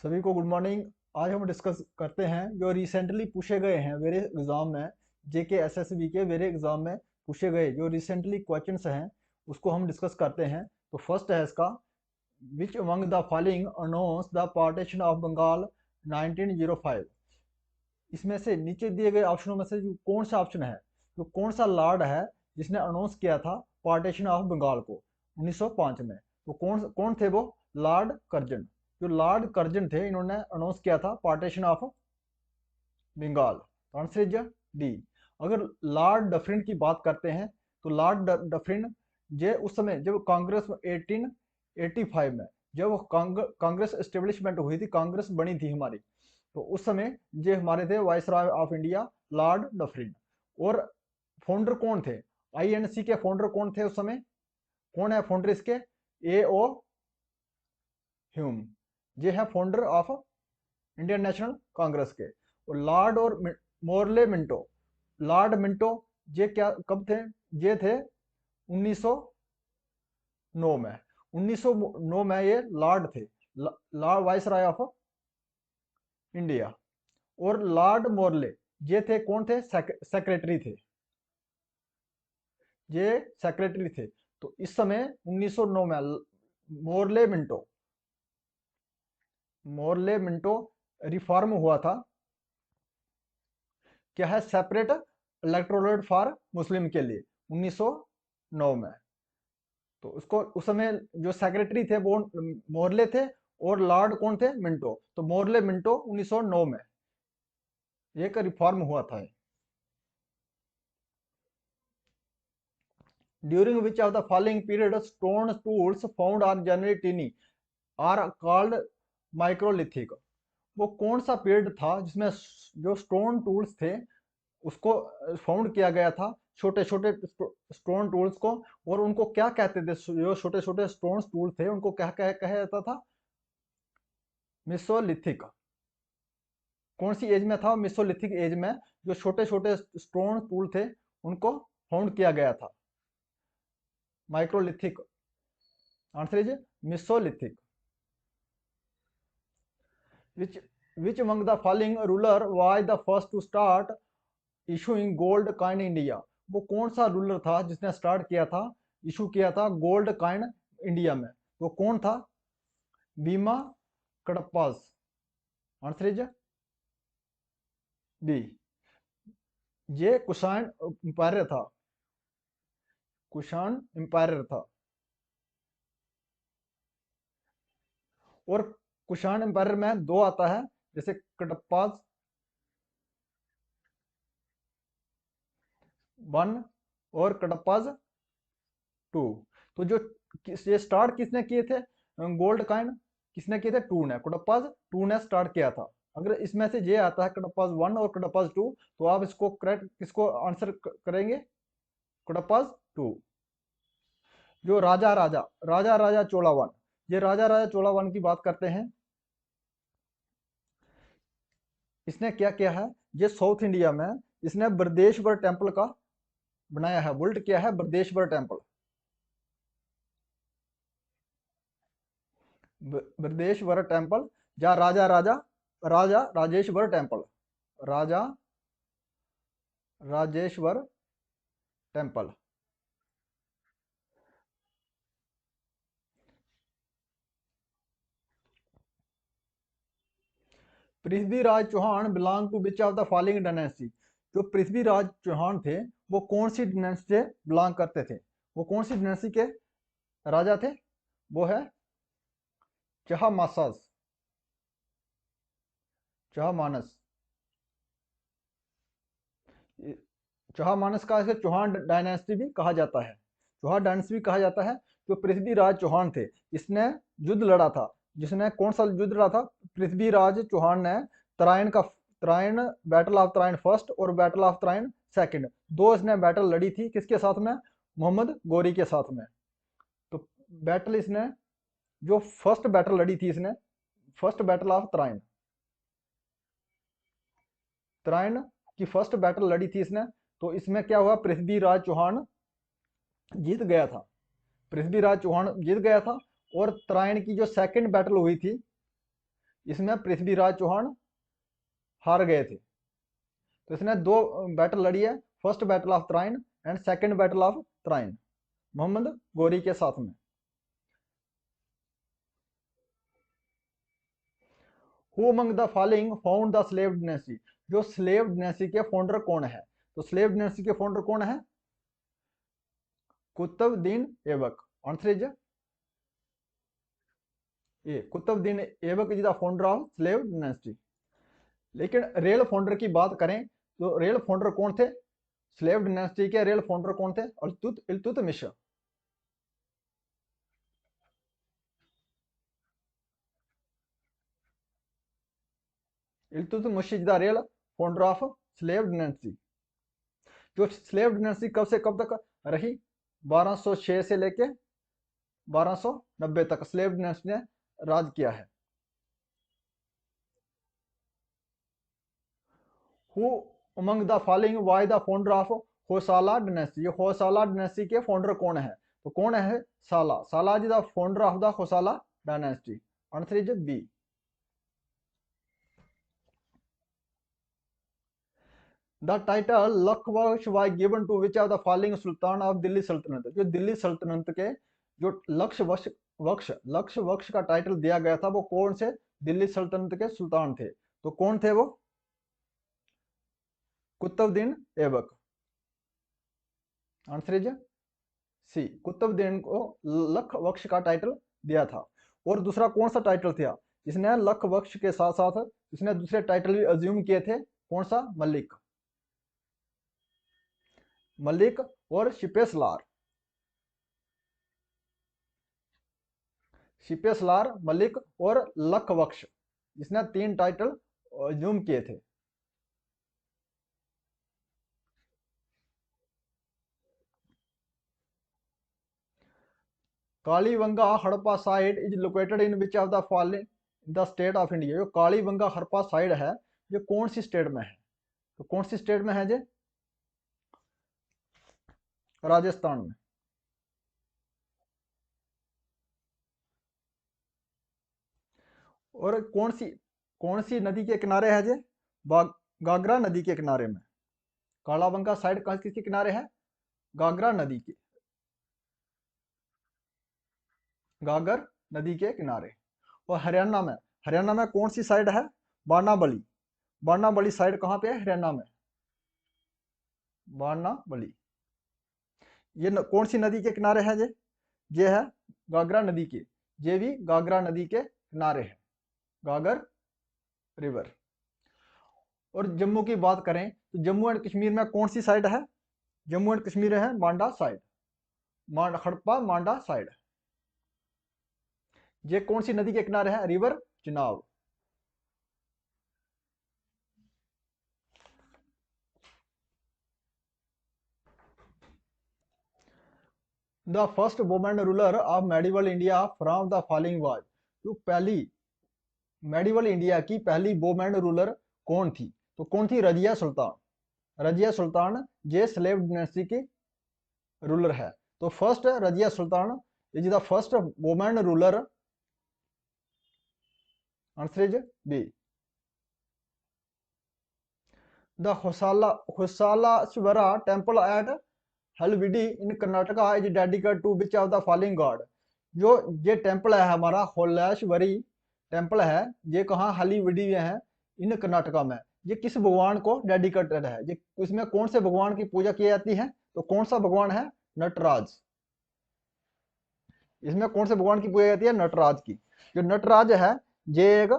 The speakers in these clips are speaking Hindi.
सभी को गुड मॉर्निंग। आज हम डिस्कस करते हैं जो रिसेंटली पूछे गए हैं वेरे एग्जाम में, जेके एसएसबी के वेरे एग्जाम में पूछे गए जो रिसेंटली क्वेश्चंस हैं उसको हम डिस्कस करते हैं। तो फर्स्ट है इसका, which among the following announce the partition of Bengal 1905। इसमें से नीचे दिए गए ऑप्शनों में से जो कौन सा ऑप्शन है, जो कौन सा लॉर्ड है जिसने अनाउंस किया था पार्टीशन ऑफ बंगाल को 1905 में। तो कौन कौन थे वो? Lord Curzon. जो लॉर्ड कर्जन थे इन्होंने अनाउंस किया था partition of Bengal. Answer is D. अगर लॉर्ड डफरिन की बात करते हैं तो लॉर्ड डफरिन जे उस समय जब कांग्रेस 1885 में जब कांग्रेस एस्टेब्लिशमेंट हुई थी, कांग्रेस बनी थी हमारी, तो उस समय जे हमारे थे viceroy of India Lord Dufferin. और फाउंडर कौन थे? आईएनसी के फाउंडर कौन थे उस समय? कौन है फाउंडर इसके? ए ओ ह्यूम। ये है founder of Indian national Congress के। और लॉर्ड और मोरले मिंटो, लॉर्ड मिंटो, ये क्या कब थे? ये थे 1909 में। 1909 में ये लॉर्ड थे, Lord viceroy of India. और लॉर्ड मोरले ये थे कौन थे? सेक्रेटरी थे, ये सेक्रेटरी थे। तो इस समय 1909 में Morley Minto, Morley Minto reform हुआ था। क्या है? सेपरेट इलेक्टोरेट फॉर मुस्लिम के लिए 1909 में। तो उसको उस समय जो सेक्रेटरी थे वो मोरले थे और लॉर्ड कौन थे? मिंटो। तो मोरले मिंटो 1909 में एक रिफॉर्म हुआ था। During which of the following period stone tools found on जनरेटिनी आर कॉल्ड माइक्रोलिथिक। वो कौन सा पीरियड था जिसमें जो स्टोन टूल्स थे उसको फाउंड किया गया था, छोटे छोटे स्टोन टूल्स को? और उनको क्या कहते थे? जो छोटे छोटे स्टोन टूल थे उनको क्या कहा जाता था? मिसोलिथिक। कौन सी एज में था? मिसोलिथिक एज में जो छोटे छोटे स्टोन टूल थे उनको फाउंड किया गया था, microlithic. Answer is mesolithic. Which which among the following ruler was the first to start issuing gold coin India? वो कौन सा रूलर था जिसने स्टार्ट किया था, इशू किया था गोल्ड कॉइन इंडिया में? वो कौन था? बीमा कडप्पास। Answer is B. ये कुषाण एम्पायर था, कुषाण एम्पायर था। और कुषाण एम्पायर में दो आता है, जैसे कडप्पास 1 और कडप्पास 2। तो जो ये स्टार्ट किसने किए थे गोल्ड कॉइन? किसने किए थे? टू ने, कडप्पास 2 ने स्टार्ट किया था। अगर इसमें से ये आता है कडप्पास 1 और कडप्पास 2, तो आप इसको करेक्ट किसको आंसर करेंगे? कडप्पास 2। जो राजा राजा राजा राजा चोलावन, ये राजा राजा चोलावन की बात करते हैं। इसने क्या किया है? ये साउथ इंडिया में इसने बृहदेश्वर टेम्पल का बनाया है, बिल्ड किया है बृहदेश्वर टेम्पल। बृहदेश्वर टेम्पल, या Raja Raja Raja Rajeshwar temple, Raja Rajeshwar temple. Prithviraj Chauhan belong to which of the following dynasty? जो पृथ्वीराज चौहान थे वो कौन सी डायनेस्टी से बिलोंग करते थे? वो कौन सी डायनेस्टी के राजा थे? वो है चहामासस, चहामानस। चौहामानस का इसे चौहान डायनेस्टी भी कहा जाता है, चौहान डायनेस्टी भी कहा जाता है। जो पृथ्वीराज चौहान थे इसने युद्ध लड़ा था। जिसने कौन सा युद्ध लड़ा था? पृथ्वीराज चौहान ने तराइन का, Tarain, battle of Tarain first और बैटल ऑफ तराइन सेकंड, दो इसने बैटल लड़ी थी। किसके साथ में? मोहम्मद गौरी के साथ में। तो बैटल इसने, जो फर्स्ट बैटल लड़ी थी इसने, first battle of Tarain, Tarain की फर्स्ट बैटल लड़ी थी इसने। तो इसमें क्या हुआ? पृथ्वीराज चौहान जीत गया था, पृथ्वीराज चौहान जीत गया था। और तराइन की जो सेकंड बैटल हुई थी इसमें पृथ्वीराज चौहान हार गए थे। तो इसने दो बैटल लड़ी है, first battle of Tarain and second battle of Tarain, Mohammad Ghori के साथ में। Who among the following found the slave dynasty, जो स्लेव डिनेस्टी के फाउंडर कौन है? तो स्लेव डिनेस्टी के फाउंडर कौन है? Qutbuddin Aibak. Answer is A, Qutbuddin Aibak is the founder of slave dynasty. लेकिन रियल फाउंडर की बात करें तो रियल फाउंडर कौन थे? स्लेव डिनेस्टी के रियल फाउंडर कौन थे? Iltutmish. Iltutmish is the real founder of slave dynasty. जो स्लेव डिनेस्टी कब से कब तक रही? 1206 से लेके 1290 तक स्लेव डिनेस्टी ने राज किया है। Who among the following was the founder of Hoysala dynasty, ये होसाला डिनेस्टी के फाउंडर कौन है? तो कौन है? Sala. Sala is the founder of the Hoysala dynasty. Answer is B. The title लक्ष्य was given to which of the following sultan of Delhi Sultanat, जो दिल्ली सल्तनत के जो लक्ष्य वक्ष का टाइटल दिया गया था वो कौन से दिल्ली सल्तनत के सुल्तान थे? तो कौन थे वो? Qutubuddin Aibak. Answer is C, Qutubuddin को लक्ष्य वक्ष का टाइटल दिया था। और दूसरा कौन सा टाइटल था जिसने लक्ष्य वक्ष के साथ साथ इसने दूसरे टाइटल भी अज्यूम किए थे? कौन सा? मलिक। मलिक और शिपेसलार। शिपेसलार, मलिक और लक्ष्य, इसने 3 टाइटल अज्यूम किए थे। Kalibangan Harappa site is located in which of the following the state of India, जो कालीबंगा हड़प्पा साइट है ये कौन सी स्टेट में है? तो कौन सी स्टेट में है जे? राजस्थान में। और कौन सी नदी के किनारे है जे? गागरा नदी के किनारे में। कालाबंगा साइड किसके किनारे है? गागरा नदी के, गागर नदी के किनारे। और हरियाणा में कौन सी साइड है? बानाबली। बानाबली साइड कहाँ पे है? हरियाणा में। बानाबली ये कौन सी नदी के किनारे है जे? ये है गागरा नदी के, ये भी गागरा नदी के किनारे है, गागर रिवर। और जम्मू की बात करें तो जम्मू एंड कश्मीर में कौन सी साइड है? जम्मू एंड कश्मीर है मांडा साइड, हड़प्पा मांडा साइड। ये कौन सी नदी के किनारे है? River Chenab. The first women ruler of medieval India from the following was, जो पहली मेडिवल इंडिया की पहली वुमेन रूलर कौन थी? तो कौन थी? रजिया सुल्तान। रजिया सुल्तान ये स्लेव डिनेस्टी की रूलर है। तो first Razia Sultan is the first women ruler. Answer is B. The Hoysaleswara temple at Halebidu in Karnataka is dedicated to which of the following god, जो ये टेम्पल है हमारा होलाश्वरी टेम्पल है, ये कहाँ? हलीविडी में है इन कर्नाटका में। ये किस भगवान को डेडिकेटेड है? ये इसमें कौन से भगवान की पूजा की जाती है? तो कौन सा भगवान है? नटराज। इसमें कौन से भगवान की पूजा जाती है? नटराज की। जो नटराज है ये एक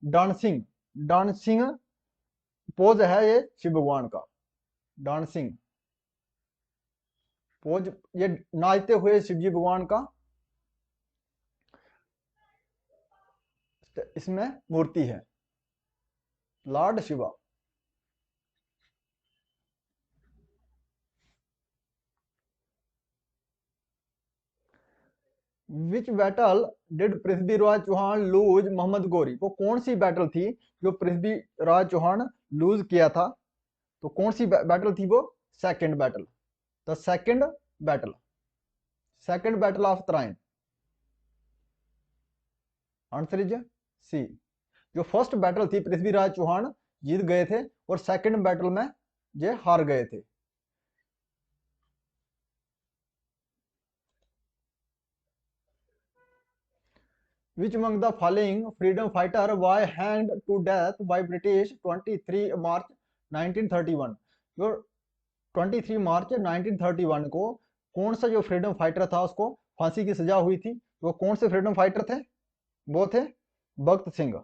डांसिंग डांसिंग पोज है ये शिव भगवान का, डांसिंग पोज, ये नाचते हुए शिवजी भगवान का इसमें मूर्ति है, Lord Shiva. Which battle did Prithviraj Chauhan lose Mohammad Ghori, वो कौन सी बैटल थी जो पृथ्वीराज चौहान लूज किया था? तो कौन सी बैटल थी वो? Second battle, the second battle of Tarain. Answer is C. जो फर्स्ट बैटल थी पृथ्वीराज चौहान जीत गए थे और सेकंड बैटल में ये हार गए थे। Which among the following freedom fighter was hanged to death by British 23 March 1931? जो 23 मार्च 1931 को कौन सा जो फ्रीडम फाइटर था उसको फांसी की सजा हुई थी? वो कौन से फ्रीडम फाइटर थे? वो थे Bhagat Singh.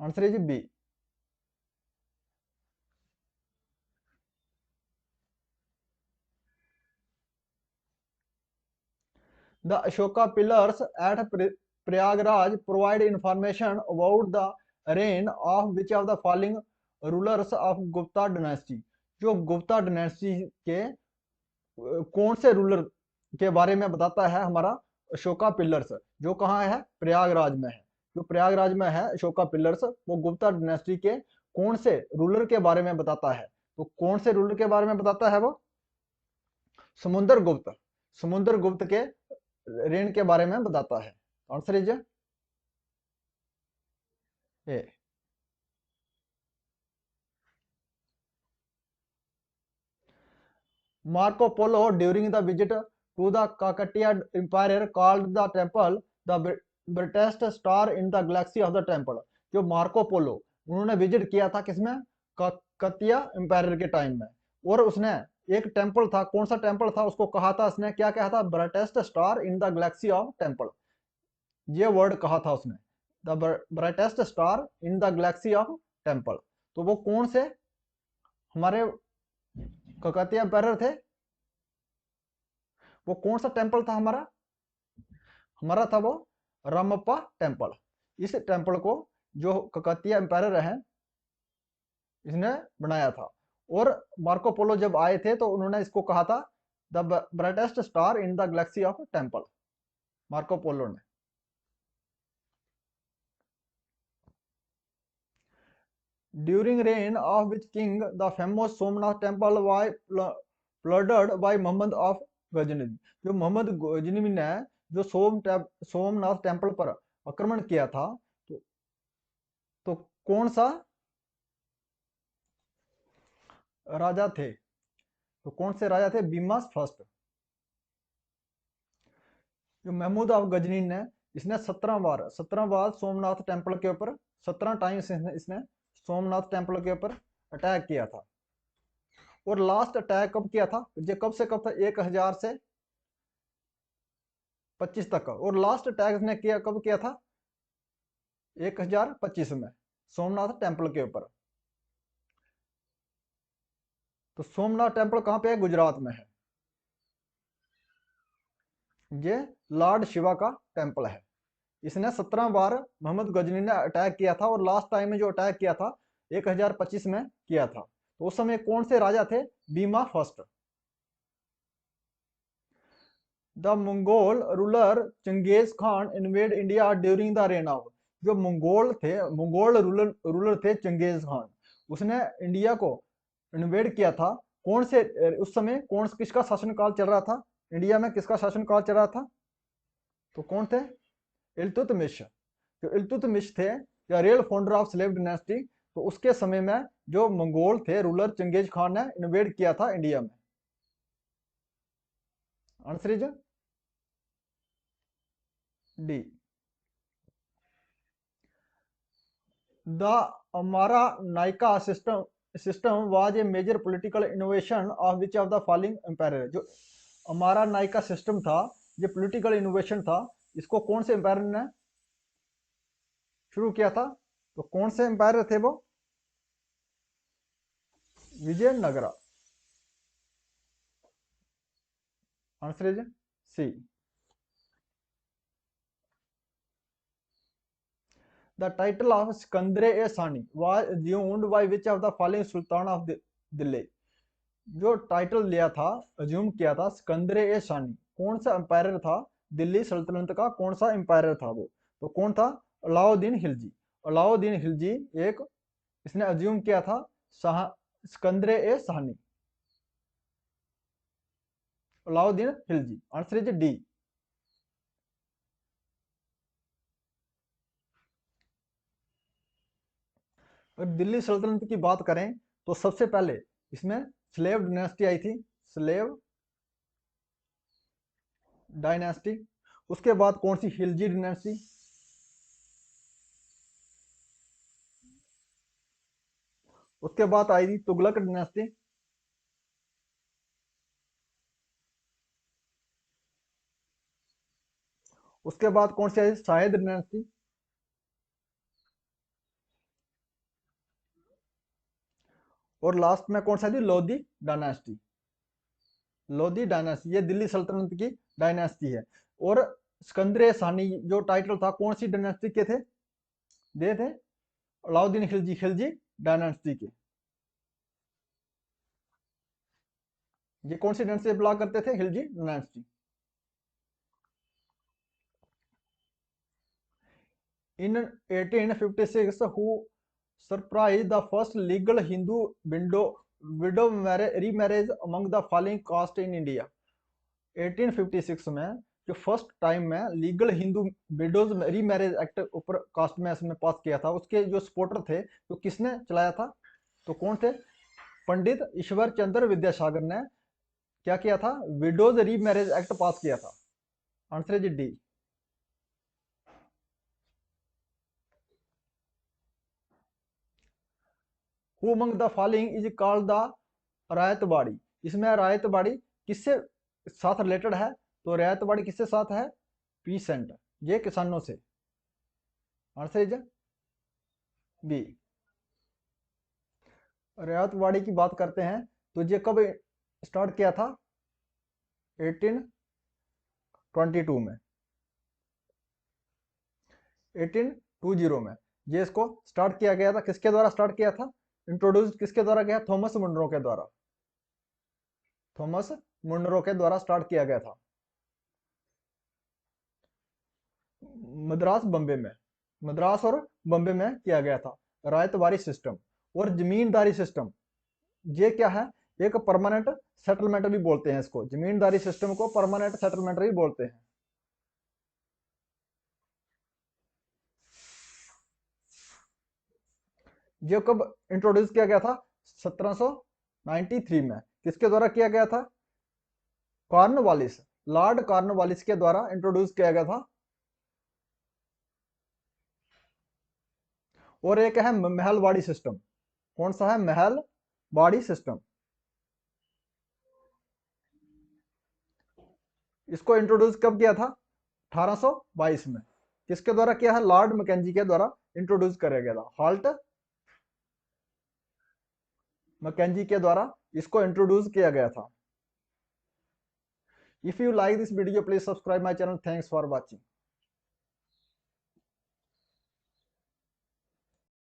Answer is B. The Ashoka pillars at Prayagraj provide information about the reign of which of the following rulers of Gupta dynasty? जो गुप्ता डायनेस्टी के कौन से रूलर के बारे में बताता है हमारा अशोका पिलर्स, जो कहाँ है? प्रयागराज में है। जो प्रयागराज में है अशोका पिलर्स, वो गुप्ता डायनेस्टी के कौन से रूलर के बारे में बताता है? तो कौन से रूलर के बारे में बताता है वो? समुद्र गुप्त। समुद्र गुप्त के रेन के बारे में बताता है। Answer is A. Marco Polo, during the visit to the Kakatiya Empire, called the temple the brightest star in the galaxy of the temple. जो मार्को पोलो उन्होंने विजिट किया था किसमें? काकतिया एम्पायर के टाइम में, और उसने एक टेम्पल था, कौन सा टेम्पल था उसको कहा था, उसने क्या कहा था? Brightest star in the galaxy of temple, ये वर्ड कहा था उसने, the brightest star in the galaxy of temple. तो वो कौन से हमारे काकतिया एम्पायर थे? वो कौन सा टेम्पल था हमारा? हमारा था वो रामप्पा टेम्पल। इस टेम्पल को जो काकतिया एम्पायर है इसने बनाया था, और मार्को पोलो जब आए थे तो उन्होंने इसको कहा था the brightest star in the galaxy of temple, Marco Polo ने। During reign of which king the famous Somnath temple was flooded by Mohammad of Ghazni? जो मोहम्मद गजनी ने जो सोमनाथ टेम्पल पर आक्रमण किया था, तो कौन सा राजा थे? तो कौन से राजा थे? बीमास फर्स्ट। जो महमूद ऑफ गजनी ने, इसने 17 बार सोमनाथ टेम्पल के ऊपर 17 टाइम्स इसने सोमनाथ टेम्पल के ऊपर अटैक किया था। और लास्ट अटैक कब किया था? ये कब से कब था? 1000 से 25 तक। और लास्ट अटैक इसने किया कब किया था? 1025 में सोमनाथ टेम्पल के ऊपर। तो सोमनाथ टेम्पल कहाँ पे है? गुजरात में है। ये लॉर्ड शिवा का टेम्पल है। इसने 17 बार मोहम्मद गजनी ने अटैक किया था, और लास्ट टाइम में जो अटैक किया था 1025 में किया था। तो उस समय कौन से राजा थे? Bhima first. The Mongol ruler Genghis Khan invade India during the reign of? जो मंगोल रूलर थे चंगेज खान, उसने इंडिया को इन्वेड किया था। कौन से उस समय किसका शासनकाल चल रहा था? इंडिया में किसका शासनकाल चल रहा था? तो कौन थे? इल्तुतमिश। जो इल्तुतमिश थे, या real founder of slave dynasty, तो उसके समय में जो मंगोल थे रूलर चंगेज खान ने इन्वेड किया था इंडिया में। Answer is D. The Amara Nayaka system was a major political innovation of which of the following empire? जो अमारा नाइका सिस्टम था, ये पॉलिटिकल इनोवेशन था, इसको कौन से एम्पायर ने शुरू किया था? तो कौन से एम्पायर थे वो? Vijayanagara. Answer is C. The title of Sikandar-e-Sani was assumed by which of the following Sultan of Delhi? जो टाइटल लिया था, अज्यूम किया था, सिकंदर ए शानी, कौन सा एम्पायर था? दिल्ली सल्तनत का कौन सा एम्पायर था वो? तो कौन था? अलाउद्दीन खिलजी। अलाउद्दीन खिलजी एक इसने अज्यूम किया था Sikandar e Sani, Alauddin Khilji. Answer is D. अगर दिल्ली सल्तनत की बात करें तो सबसे पहले इसमें स्लेव डायनेस्टी आई थी, स्लेव डायनेस्टी। उसके बाद कौन सी, खिलजी डायनेस्टी। उसके बाद आई थी तुगलक डायनेस्टी। उसके बाद कौन सी आई, शायद डायनेस्टी। और लास्ट में कौन सा थी, लोधी डायनेस्टी। लोधी डायनेस्टी ये दिल्ली सल्तनत की डायनेस्टी है। और सिकंदर सानी जो टाइटल था कौन सी डायनेस्टी के थे, दे थे अलाउद्दीन खिलजी, खिलजी डायनेस्टी के। ये कौन सी डायनेस्टी बिलोंग करते थे, Khilji dynasty. In 1856 who surprised the first legal Hindu widow remarriage among the following caste in India। 1856 में जो फर्स्ट टाइम में legal Hindu widows remarriage act ऊपर कास्ट में इसमें पास किया था, उसके जो सपोर्टर थे तो किसने चलाया था, तो कौन थे, पंडित ईश्वर चंद्र विद्यासागर ने क्या किया था, विडोज रीमैरिज एक्ट पास किया था। आंसर है जी D. Who among the following is called the Ryotwari. इसमें रायतबाड़ी किससे साथ रिलेटेड है, तो रायतबाड़ी किससे साथ है, पीसेंट, ये किसानों से। Answer is B. रायतबाड़ी की बात करते हैं तो ये कब स्टार्ट किया था, 1822 में, 1820 में ये इसको स्टार्ट किया गया था। किसके द्वारा स्टार्ट किया था, इंट्रोड्यूस किसके द्वारा गया, थॉमस मुनरो के द्वारा, थॉमस मुनरो के द्वारा स्टार्ट किया गया था। मद्रास बम्बे में, मद्रास और बम्बे में किया गया था। रायतबाड़ी सिस्टम और जमींदारी सिस्टम, ये क्या है, एक परमानेंट सेटलमेंट भी बोलते हैं इसको, जमींदारी सिस्टम को परमानेंट सेटलमेंट भी बोलते हैं। ये कब इंट्रोड्यूस किया गया था, 1793 में। किसके द्वारा किया गया था, कॉर्नवालिस, लॉर्ड कॉर्नवालिस के द्वारा इंट्रोड्यूस किया गया था। और एक है महलवाड़ी सिस्टम। कौन सा है, महलवाड़ी सिस्टम। इसको इंट्रोड्यूस कब किया था, 1822 में। किसके द्वारा किया है, लॉर्ड मैकेंजी के द्वारा इंट्रोड्यूस किया गया था, हॉल्ट मैकेंजी के द्वारा इसको इंट्रोड्यूस किया गया था। If you like this video please subscribe my channel. Thanks for watching.